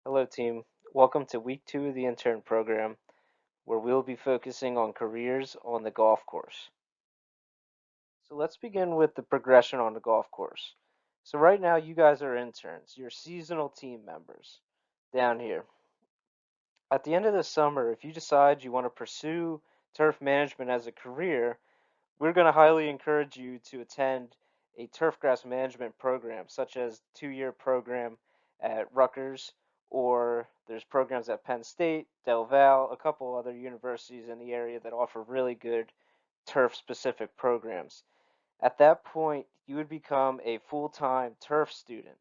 Hello, team. Welcome to week 2 of the Intern program, where we'll be focusing on careers on the golf course. So let's begin with the progression on the golf course. So right now, you guys are interns, you're seasonal team members down here. At the end of the summer, if you decide you want to pursue turf management as a career, we're going to highly encourage you to attend a turfgrass management program, such as 2-year program at Rutgers, or there's programs at Penn State, Del Valle, a couple other universities in the area that offer really good turf-specific programs. At that point, you would become a full-time turf student.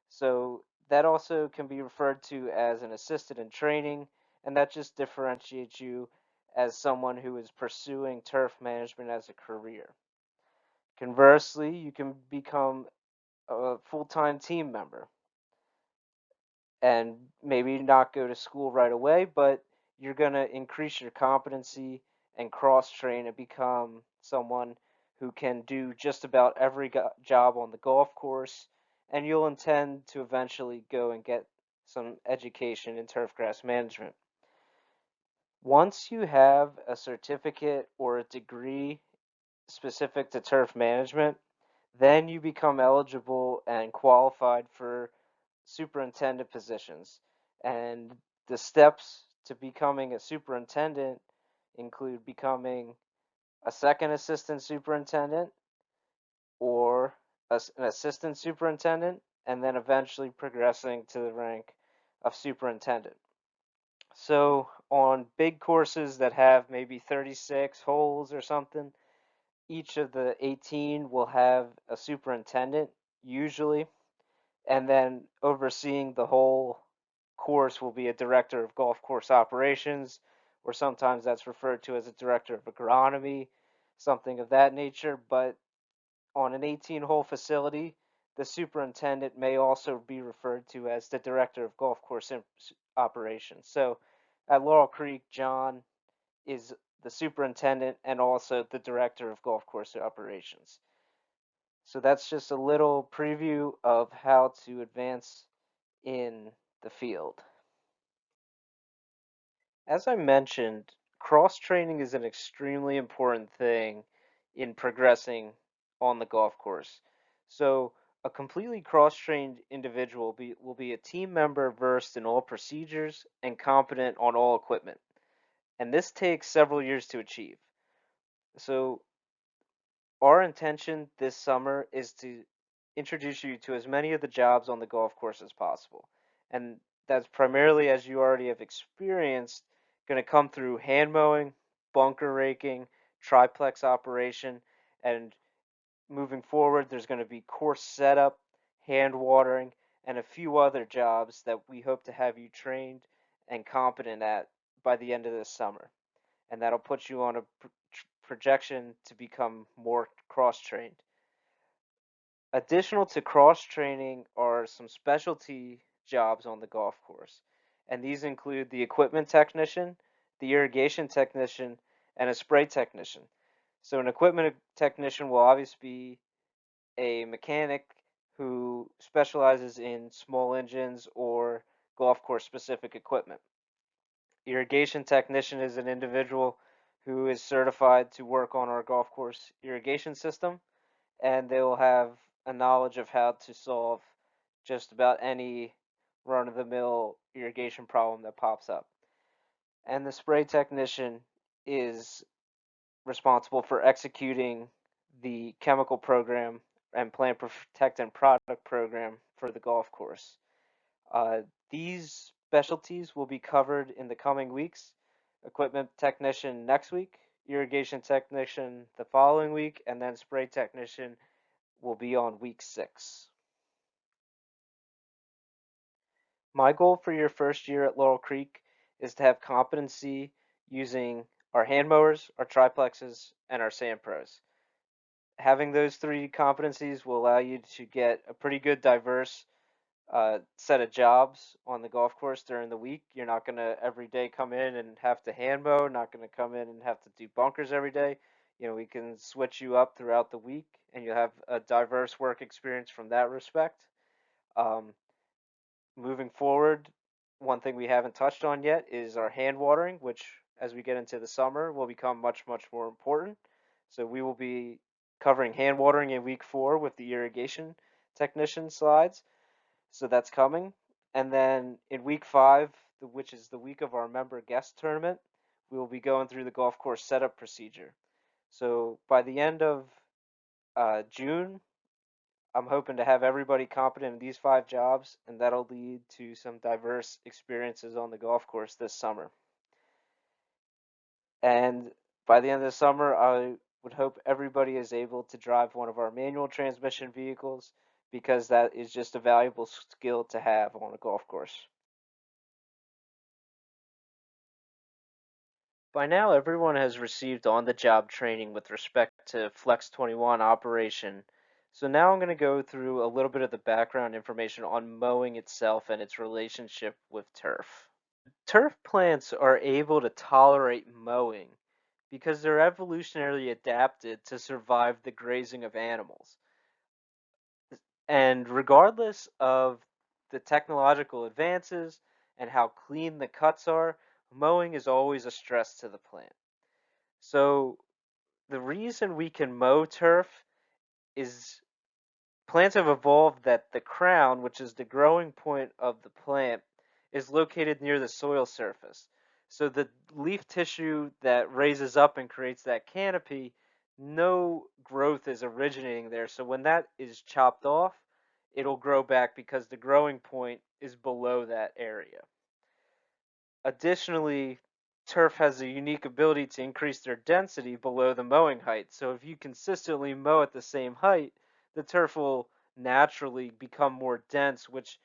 So that also can be referred to as an assistant in training, and that just differentiates you as someone who is pursuing turf management as a career. Conversely, you can become a full-time team member and maybe not go to school right away, but you're going to increase your competency and cross train and become someone who can do just about every job on the golf course, and you'll intend to eventually go and get some education in turfgrass management. Once you have a certificate or a degree specific to turf management, then you become eligible and qualified for superintendent positions. And the steps to becoming a superintendent include becoming a second assistant superintendent or an assistant superintendent, and then eventually progressing to the rank of superintendent. So, on big courses that have maybe 36 holes or something, each of the 18 will have a superintendent, usually, and then overseeing the whole course will be a director of golf course operations, or sometimes that's referred to as a director of agronomy, something of that nature. But on an 18-hole facility, the superintendent may also be referred to as the director of golf course operations. So at Laurel Creek, John is the superintendent and also the director of golf course operations. So that's just a little preview of how to advance in the field. As I mentioned, cross training is an extremely important thing in progressing on the golf course. So, a completely cross trained individual will be a team member versed in all procedures and competent on all equipment. And this takes several years to achieve. So, our intention this summer is to introduce you to as many of the jobs on the golf course as possible. And that's primarily, as you already have experienced, going to come through hand mowing, bunker raking, triplex operation, and moving forward, there's going to be course setup, hand watering, and a few other jobs that we hope to have you trained and competent at by the end of this summer. And that'll put you on a projection to become more cross trained. Additional to cross training are some specialty jobs on the golf course, and these include the equipment technician, the irrigation technician, and a spray technician. So, an equipment technician will obviously be a mechanic who specializes in small engines or golf course specific equipment. Irrigation technician is an individual who is certified to work on our golf course irrigation system, and they will have a knowledge of how to solve just about any run of the mill irrigation problem that pops up. And the spray technician is responsible for executing the chemical program and plant protectant product program for the golf course. These specialties will be covered in the coming weeks. Equipment technician next week, irrigation technician the following week, and then spray technician will be on week 6. My goal for your first year at Laurel Creek is to have competency using our hand mowers, our triplexes, and our sand pros. Having those 3 competencies will allow you to get a pretty good diverse set of jobs on the golf course during the week. You're not going to every day come in and have to hand mow, not going to come in and have to do bunkers every day. We can switch you up throughout the week and you'll have a diverse work experience from that respect. Um, Moving forward, one thing we haven't touched on yet is our hand watering, which as we get into the summer will become much, much more important. So we will be covering hand watering in week 4 with the irrigation technician slides. So that's coming. And then in week 5, which is the week of our member guest tournament, we will be going through the golf course setup procedure. So by the end of June, I'm hoping to have everybody competent in these 5 jobs, and that'll lead to some diverse experiences on the golf course this summer. And by the end of the summer, I would hope everybody is able to drive one of our manual transmission vehicles because that is just a valuable skill to have on a golf course. By now, everyone has received on-the-job training with respect to Flex 21 operation. So now I'm going to go through a little bit of the background information on mowing itself and its relationship with turf. Turf plants are able to tolerate mowing because they're evolutionarily adapted to survive the grazing of animals. And regardless of the technological advances and how clean the cuts are, mowing is always a stress to the plant. So the reason we can mow turf is plants have evolved that the crown, which is the growing point of the plant, is located near the soil surface. So the leaf tissue that raises up and creates that canopy, no growth is originating there. So when that is chopped off, it'll grow back because the growing point is below that area. Additionally, turf has a unique ability to increase their density below the mowing height. So if you consistently mow at the same height, the turf will naturally become more dense, which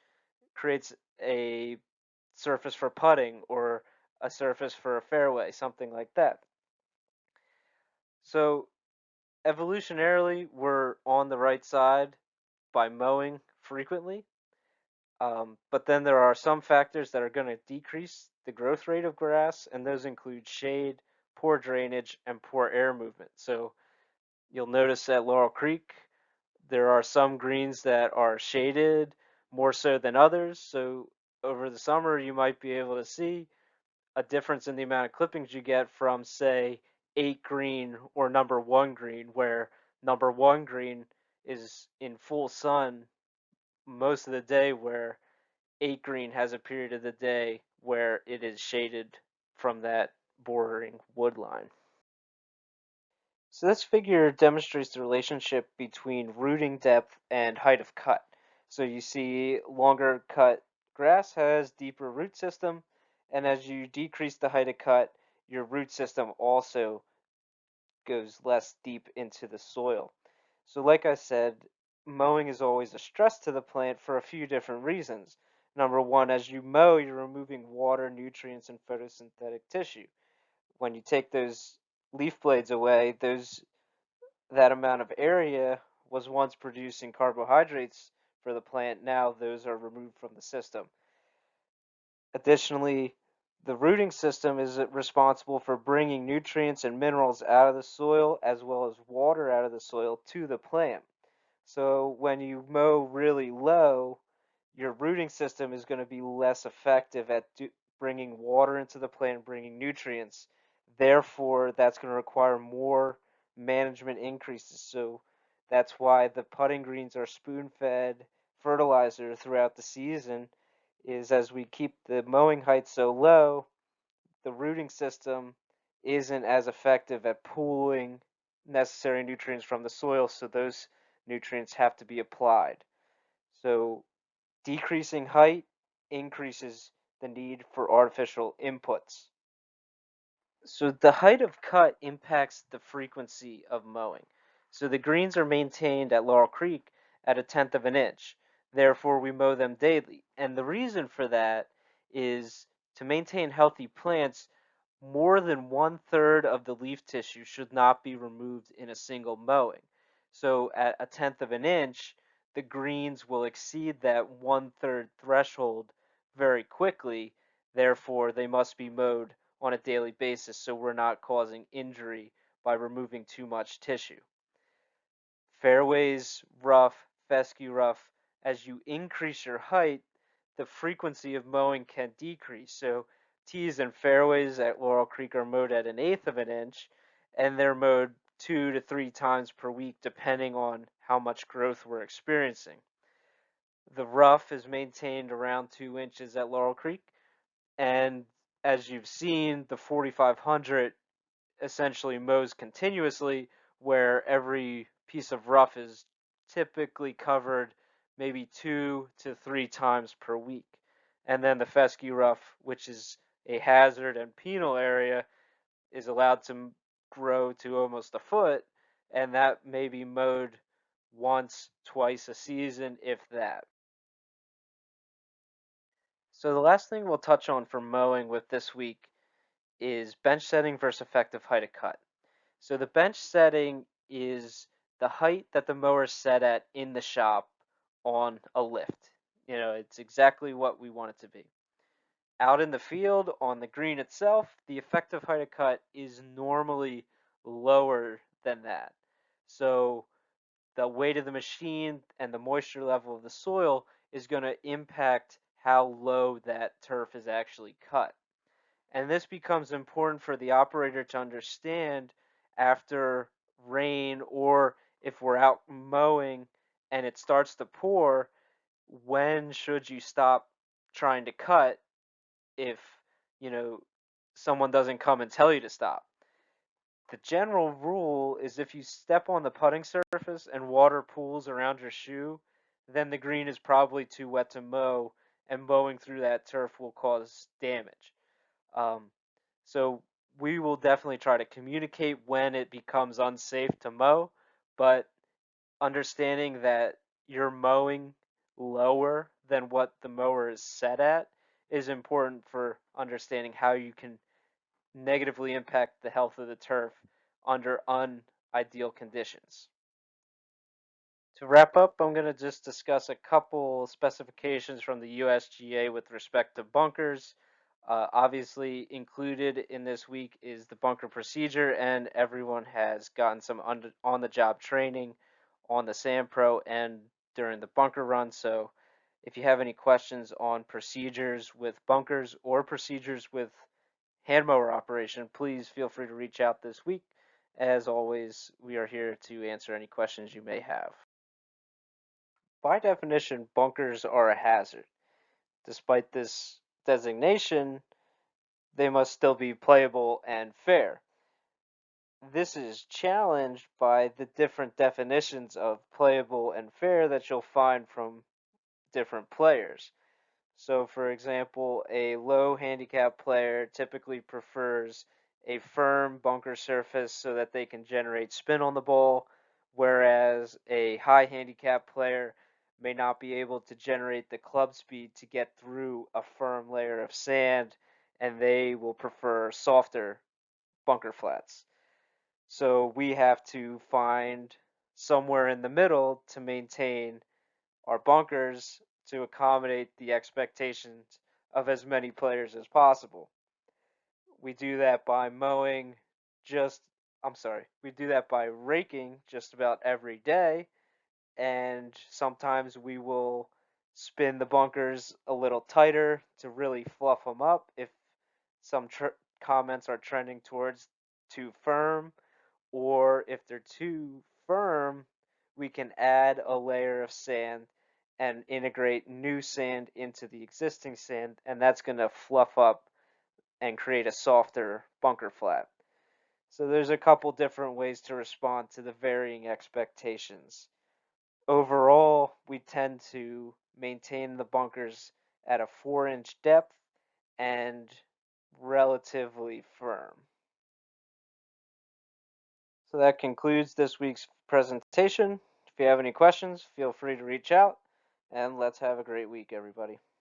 creates a surface for putting or a surface for a fairway, something like that. So evolutionarily, we're on the right side by mowing frequently. But then there are some factors that are going to decrease the growth rate of grass, and those include shade, poor drainage, and poor air movement. So you'll notice at Laurel Creek, there are some greens that are shaded more so than others. So over the summer, you might be able to see a difference in the amount of clippings you get from, say, 8 green or number 1 green, where number 1 green is in full sun most of the day, where 8 green has a period of the day where it is shaded from that bordering wood line. So this figure demonstrates the relationship between rooting depth and height of cut. So you see longer cut grass has deeper root system, and as you decrease the height of cut, your root system also goes less deep into the soil. So like I said, mowing is always a stress to the plant for a few different reasons. Number one, as you mow, you're removing water, nutrients, and photosynthetic tissue. When you take those leaf blades away, that amount of area was once producing carbohydrates for the plant. Now those are removed from the system. Additionally, the rooting system is responsible for bringing nutrients and minerals out of the soil as well as water out of the soil to the plant. So when you mow really low, your rooting system is going to be less effective at bringing water into the plant, bringing nutrients. Therefore, that's going to require more management increases. So that's why the putting greens are spoon-fed fertilizer throughout the season, is as we keep the mowing height so low, the rooting system isn't as effective at pulling necessary nutrients from the soil, so those nutrients have to be applied. So decreasing height increases the need for artificial inputs. So the height of cut impacts the frequency of mowing. So the greens are maintained at Laurel Creek at 1/10 of an inch. Therefore, we mow them daily. And the reason for that is to maintain healthy plants, more than 1/3 of the leaf tissue should not be removed in a single mowing. So at 1/10 of an inch, the greens will exceed that 1/3 threshold very quickly. Therefore, they must be mowed on a daily basis so we're not causing injury by removing too much tissue. Fairways, rough, fescue rough, as you increase your height, the frequency of mowing can decrease. So tees and fairways at Laurel Creek are mowed at 1/8 of an inch, and they're mowed 2 to 3 times per week, depending on how much growth we're experiencing. The rough is maintained around 2 inches at Laurel Creek, and as you've seen, the 4500 essentially mows continuously, where every piece of rough is typically covered maybe 2 to 3 times per week. And then the fescue rough, which is a hazard and penal area, is allowed to grow to almost a foot, and that may be mowed once, twice a season, if that. So the last thing we'll touch on for mowing with this week is bench setting versus effective height of cut. So the bench setting is the height that the mower is set at in the shop on a lift. It's exactly what we want it to be. Out in the field on the green itself, the effective height of cut is normally lower than that. So the weight of the machine and the moisture level of the soil is going to impact how low that turf is actually cut. And this becomes important for the operator to understand after rain, or if we're out mowing and it starts to pour, when should you stop trying to cut if, you know, someone doesn't come and tell you to stop. The general rule is if you step on the putting surface and water pools around your shoe, then the green is probably too wet to mow, and mowing through that turf will cause damage. Um, so we will definitely try to communicate when it becomes unsafe to mow, but understanding that you're mowing lower than what the mower is set at is important for understanding how you can negatively impact the health of the turf under unideal conditions. To wrap up, I'm going to just discuss a couple specifications from the USGA with respect to bunkers. Obviously, included in this week is the bunker procedure, and everyone has gotten some on the job training on the Sand Pro and during the bunker run. So, if you have any questions on procedures with bunkers or procedures with hand mower operation, please feel free to reach out this week. As always, we are here to answer any questions you may have. By definition, bunkers are a hazard. Despite this designation, they must still be playable and fair. This is challenged by the different definitions of playable and fair that you'll find from different players. So, for example, a low handicap player typically prefers a firm bunker surface so that they can generate spin on the ball, whereas a high handicap player may not be able to generate the club speed to get through a firm layer of sand, and they will prefer softer bunker flats. So, we have to find somewhere in the middle to maintain our bunkers to accommodate the expectations of as many players as possible. We do that by just, we do that by raking just about every day, and sometimes we will spin the bunkers a little tighter to really fluff them up if some comments are trending towards too firm, or if they're too firm, we can add a layer of sand and integrate new sand into the existing sand, and that's going to fluff up and create a softer bunker flat. So there's a couple different ways to respond to the varying expectations. Overall, we tend to maintain the bunkers at a 4-inch depth and relatively firm. So that concludes this week's presentation. If you have any questions, feel free to reach out, and let's have a great week, everybody.